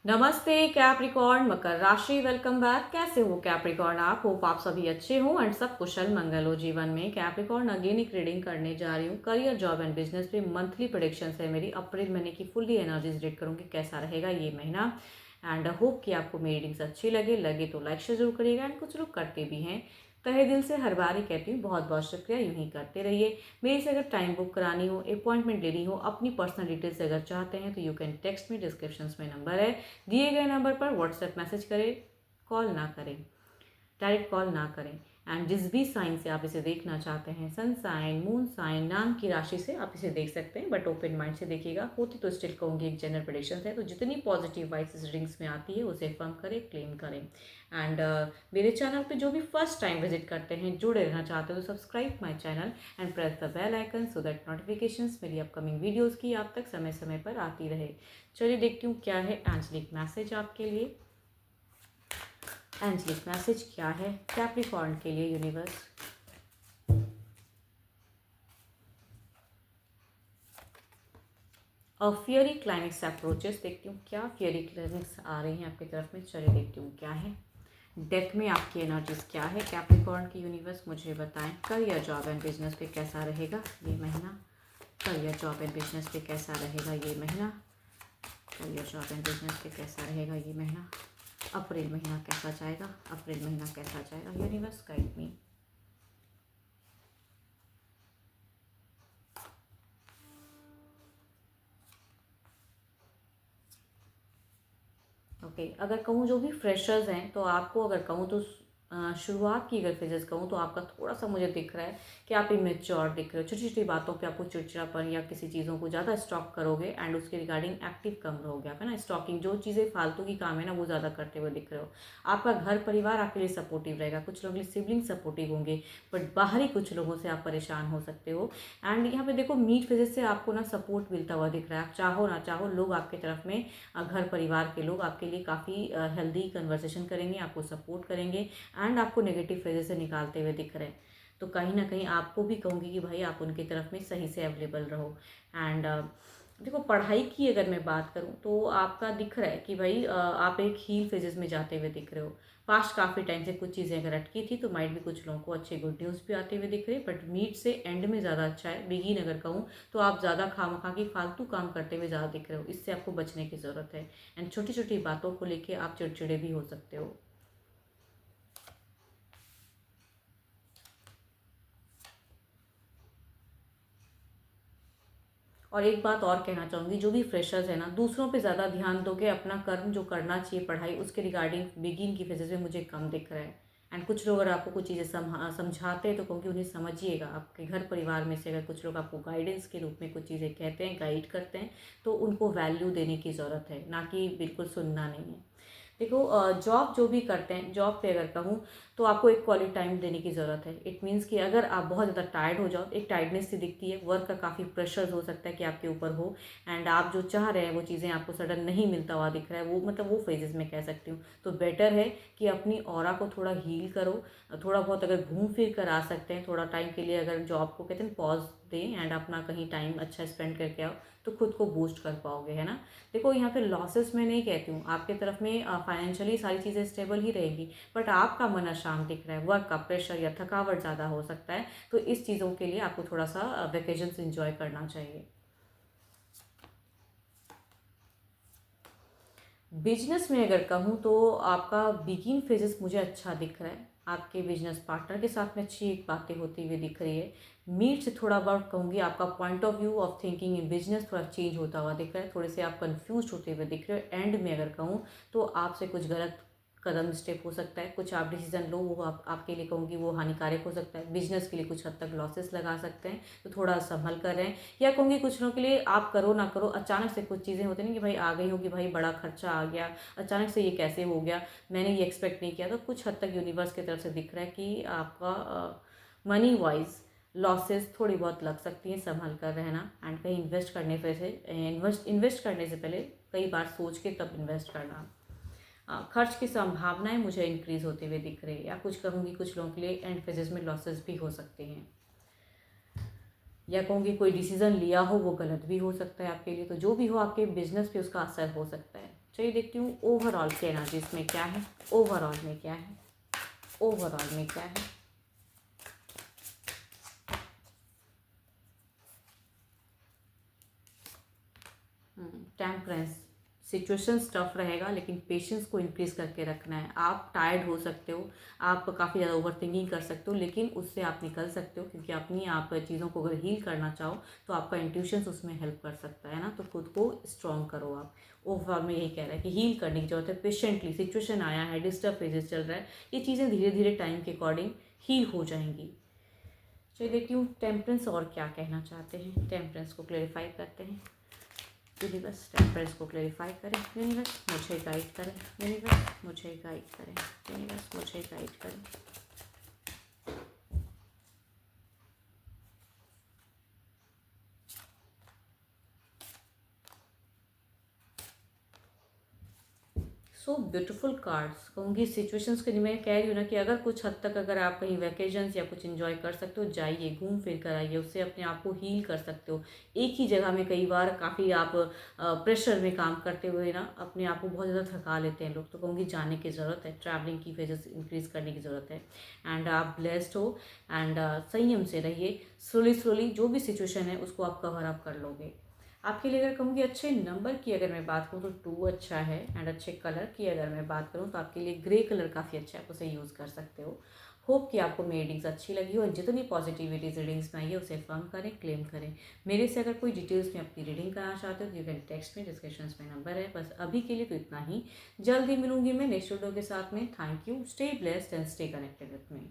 नमस्ते कैप्रिकॉर्न मकर राशि, welcome back. कैसे हो कैप्रिकॉर्न? आप होप आप सभी अच्छे हो एंड सब कुशल मंगल हो जीवन में। कैप्रिकॉर्न अगेन एक रीडिंग करने जा रही हूँ। करियर, जॉब एंड बिजनेस पे मंथली प्रेडिक्शन है मेरी। अप्रैल महीने की फुल्ली एनर्जीज रीड करूँगी कैसा रहेगा ये महीना। एंड होप कि आपको मेरी रीडिंग्स अच्छी लगे तो लाइक शेयर जरूर करिएगा। एंड कुछ लोग करते भी हैं, तहे दिल से हर बार ही कहती हूँ बहुत बहुत शुक्रिया। यूं ही करते रहिए। मेरे से अगर टाइम बुक करानी हो, अपॉइंटमेंट लेनी हो, अपनी पर्सनल डिटेल्स अगर चाहते हैं तो you can text me. Description में नंबर है, दिए गए नंबर पर व्हाट्सएप मैसेज करें, कॉल ना करें, डायरेक्ट कॉल ना करें। एंड जिस भी साइन से आप इसे देखना चाहते हैं, सन साइन, मून साइन, नाम की राशि से आप इसे देख सकते हैं, बट ओपन माइंड से देखिएगा। होती तो स्टिल कहूँगी एक जनरल प्रेडिक्शन है, तो जितनी पॉजिटिव वाइब्स इस रीडिंग्स में आती है उसे फर्म करें, क्लेम करें। एंड मेरे चैनल पे जो भी फर्स्ट टाइम विजिट करते हैं, जुड़े रहना चाहते हो तो subscribe my channel and press the bell icon so that notifications मेरी अपकमिंग वीडियोज़ की आप तक समय समय पर आती रहे। चलिए देखती हूँ क्या है एंजलिक मैसेज आपके लिए। एंजलिक मैसेज क्या है कैप्रिकॉर्न के लिए यूनिवर्स? और फियरी क्लाइमेक्स अप्रोचेस, देखती हूँ क्या फियरी क्लाइमेक्स आ रही हैं आपकी तरफ में। चलिए देखती हूँ क्या है। डेथ में आपकी एनर्जीज क्या है कैप्रिकॉर्न की यूनिवर्स, मुझे बताएं। करियर, जॉब एंड बिजनेस पे कैसा रहेगा ये महीना? करियर, जॉब एंड बिजनेस पे कैसा रहेगा ये महीना? करियर, जॉब एंड बिजनेस पे कैसा रहेगा ये महीना? अप्रैल महीना कैसा जाएगा? अप्रैल महीना कैसा जाएगा? Universe guide me. ओके, अगर कहूँ जो भी फ्रेशर्स हैं तो आपको अगर कहूँ तो शुरुआत की अगर फिजिक्स कहूँ तो आपका थोड़ा सा मुझे दिख रहा है कि आप इमेच्योर दिख रहे हो। छोटी छोटी बातों पे आपको चिड़चिड़ापन या किसी चीज़ों को ज़्यादा स्टॉक करोगे एंड उसके रिगार्डिंग एक्टिव कम रहोगे आप, है ना। स्टॉकिंग, जो चीज़ें फालतू की काम है ना, वो ज़्यादा करते हुए दिख रहे हो। आपका घर परिवार आपके लिए सपोर्टिव रहेगा, कुछ लोगों के लिए सिबलिंग सपोर्टिव होंगे, बट बाहरी कुछ लोगों से आप परेशान हो सकते हो। एंड यहाँ पे देखो मीट फिजिक्स से आपको ना सपोर्ट मिलता हुआ दिख रहा है। आप चाहो ना चाहो लोग आपके तरफ में, घर परिवार के लोग आपके लिए काफ़ी हेल्दी कन्वर्सेशन करेंगे, आपको सपोर्ट करेंगे एंड आपको नेगेटिव फेजेस से निकालते हुए दिख रहे हैं। तो कहीं ना कहीं आपको भी कहूँगी कि भाई आप उनकी तरफ में सही से अवेलेबल रहो। एंड देखो पढ़ाई की अगर मैं बात करूँ तो आपका दिख रहा है कि भाई आप एक हील फेजेस में जाते हुए दिख रहे हो। पास्ट काफ़ी टाइम से कुछ चीज़ें अगर अटकी थी तो माइट भी कुछ लोगों को अच्छे गुड न्यूज़ भी आते हुए दिख रहे हैं, बट मीट से एंड में ज़्यादा अच्छा है। बिगिन अगर कहूँ तो आप ज़्यादा खामखा की फालतू काम करते हुए ज़्यादा दिख रहे हो, इससे आपको बचने की ज़रूरत है। एंड छोटी छोटी बातों को लेके आप चिड़चिड़े भी हो सकते हो। और एक बात और कहना चाहूँगी, जो भी फ्रेशर्स है ना, दूसरों पे ज़्यादा ध्यान दोगे, अपना कर्म जो करना चाहिए पढ़ाई उसके रिगार्डिंग बिगिन की फेजेस में मुझे कम दिख रहा है। एंड कुछ लोग अगर आपको कुछ चीज़ें समझाते हैं तो कहूँगी उन्हें समझिएगा। आपके घर परिवार में से अगर कुछ लोग आपको गाइडेंस के रूप में कुछ चीज़ें कहते हैं, गाइड करते हैं, तो उनको वैल्यू देने की ज़रूरत है, ना कि बिल्कुल सुनना नहीं है। देखो जॉब जो भी करते हैं, जॉब पे अगर कहूँ तो आपको एक क्वालिटी टाइम देने की ज़रूरत है। इट मीन्स कि अगर आप बहुत ज़्यादा टायर्ड हो जाओ, एक टायर्डनेस सी दिखती है, वर्क का काफ़ी प्रेशर हो सकता है कि आपके ऊपर हो, एंड आप जो चाह रहे हैं वो चीज़ें आपको सडन नहीं मिलता हुआ दिख रहा है, वो मतलब वो फेजेस में कह सकती हूँ। तो बेटर है कि अपनी ऑरा को थोड़ा हील करो। थोड़ा बहुत अगर घूम फिर कर आ सकते हैं थोड़ा टाइम के लिए, अगर जॉब को कहते हैं पॉज दें एंड अपना कहीं टाइम अच्छा स्पेंड करके आओ, तो खुद को बूस्ट कर पाओगे, है ना। देखो यहाँ पे लॉसेस मैं नहीं कहती हूँ, आपके तरफ में फाइनेंशियली सारी चीज़ें स्टेबल ही रहेंगी, बट आपका मन अशांत दिख रहा है, वर्क का प्रेशर या थकावट ज़्यादा हो सकता है। तो इस चीज़ों के लिए आपको थोड़ा सा वेकेशन इंजॉय करना चाहिए। बिजनेस में अगर कहूँ तो आपका बिगिन फेजेस मुझे अच्छा दिख रहा है। आपके बिजनेस पार्टनर के साथ में अच्छी एक बातें होती हुई दिख रही है। मीट से थोड़ा बहुत कहूँगी आपका point of view of thinking in business थोड़ा चेंज होता हुआ दिख रहा है। थोड़े से आप कंफ्यूज होते हुए दिख रहे हो। एंड में अगर कहूँ तो आपसे कुछ गलत कदम स्टेप हो सकता है, कुछ आप डिसीजन लो, वो आपके लिए कहूँगी वो हानिकारक हो सकता है। बिजनेस के लिए कुछ हद तक लॉसेस लगा सकते हैं, तो थोड़ा संभल कर रहें। या कहूँगी कुछ लोगों के लिए आप करो ना करो, अचानक से कुछ चीज़ें होती नहीं कि भाई आ गई हो कि भाई बड़ा खर्चा आ गया, अचानक से ये कैसे हो गया, मैंने ये एक्सपेक्ट नहीं किया। तो कुछ हद तक यूनिवर्स की तरफ से दिख रहा है कि आपका मनी वाइज लॉसेस थोड़ी बहुत लग सकती हैं, संभल कर रहना। एंड कहीं इन्वेस्ट करने से पहले कई बार सोच के तब इन्वेस्ट करना। खर्च की संभावनाएं मुझे इंक्रीज होते हुए दिख रही है, या कुछ कहूँगी कुछ लोगों के लिए एंड फेजेस में लॉसेस भी हो सकते हैं, या कहूँगी कोई डिसीजन लिया हो वो गलत भी हो सकता है आपके लिए। तो जो भी हो आपके बिजनेस पे उसका असर हो सकता है। चलिए देखती हूँ ओवरऑल की एनर्जी इसमें क्या है, ओवरऑल में क्या है, ओवरऑल में क्या है। टेम्परेंस, सिचुएशन टफ रहेगा लेकिन पेशेंस को इंक्रीज करके रखना है। आप टायर्ड हो सकते हो, आप काफ़ी ज़्यादा ओवर थिंकिंग कर सकते हो, लेकिन उससे आप निकल सकते हो क्योंकि अपनी आप चीज़ों को अगर हील करना चाहो तो आपका इंट्यूशंस उसमें हेल्प कर सकता है ना। तो खुद को स्ट्रॉन्ग करो आप। ओवरऑल में यही कह रहा है कि हील करने की जरूरत है पेशेंटली। सिचुएशन आया है, डिस्टर्ब फेजेस चल रहा है, ये चीज़ें धीरे धीरे टाइम के अकॉर्डिंग हील हो जाएंगी। चलिए देखती हूँ टेम्परेंस और क्या कहना चाहते हैं। टेम्परेंस को क्लेरिफाई करते हैं। यूनिवर्स टेम्परेंस को क्लेरिफाई करें। यूनिवर्स मुझे गाइड करें। यूनिवर्स मुझे गाइड करें। यूनिवर्स मुझे गाइड करें। So beautiful cards. कहूँगी सिचुएशंस के लिए मैं कह रही हूँ ना कि अगर कुछ हद तक अगर आप कहीं वैकेशंस या कुछ इन्जॉय कर सकते हो, जाइए, घूम फिर कर आइए, उससे अपने आप को हील कर सकते हो। एक ही जगह में कई बार काफ़ी आप प्रेशर में काम करते हुए ना अपने आप को बहुत ज़्यादा थका लेते हैं लोग। तो कहूँगी जाने की ज़रूरत है, ट्रैवलिंग की वजह से इंक्रीज़ करने की ज़रूरत है। एंड आप ब्लेस्ड हो एंड संयम से रहिए। स्लोली स्लोली जो भी सिचुएशन है उसको आप कवर अप कर लोगे। आपके लिए अगर कहूँगी अच्छे नंबर की अगर मैं बात करूँ तो 2 अच्छा है। एंड अच्छे कलर की अगर मैं बात करूँ तो आपके लिए ग्रे कलर काफ़ी अच्छा है, आप उसे यूज़ कर सकते हो। होप कि आपको मेरी रीडिंग्स अच्छी लगी हो और जितनी पॉजिटिविटी रीडिंग्स में आई है उसे फर्म करें, क्लेम करें। मेरे से अगर कोई डिटेल्स में अपनी रीडिंग कराना चाहते हो तो यू कैन टेक्स्ट में, डिस्क्रिप्शन में नंबर है। बस अभी के लिए तो इतना ही। जल्दी मिलूंगी मैं नेक्स्ट वीडियो के साथ में। Thank you, stay blessed and stay connected with me.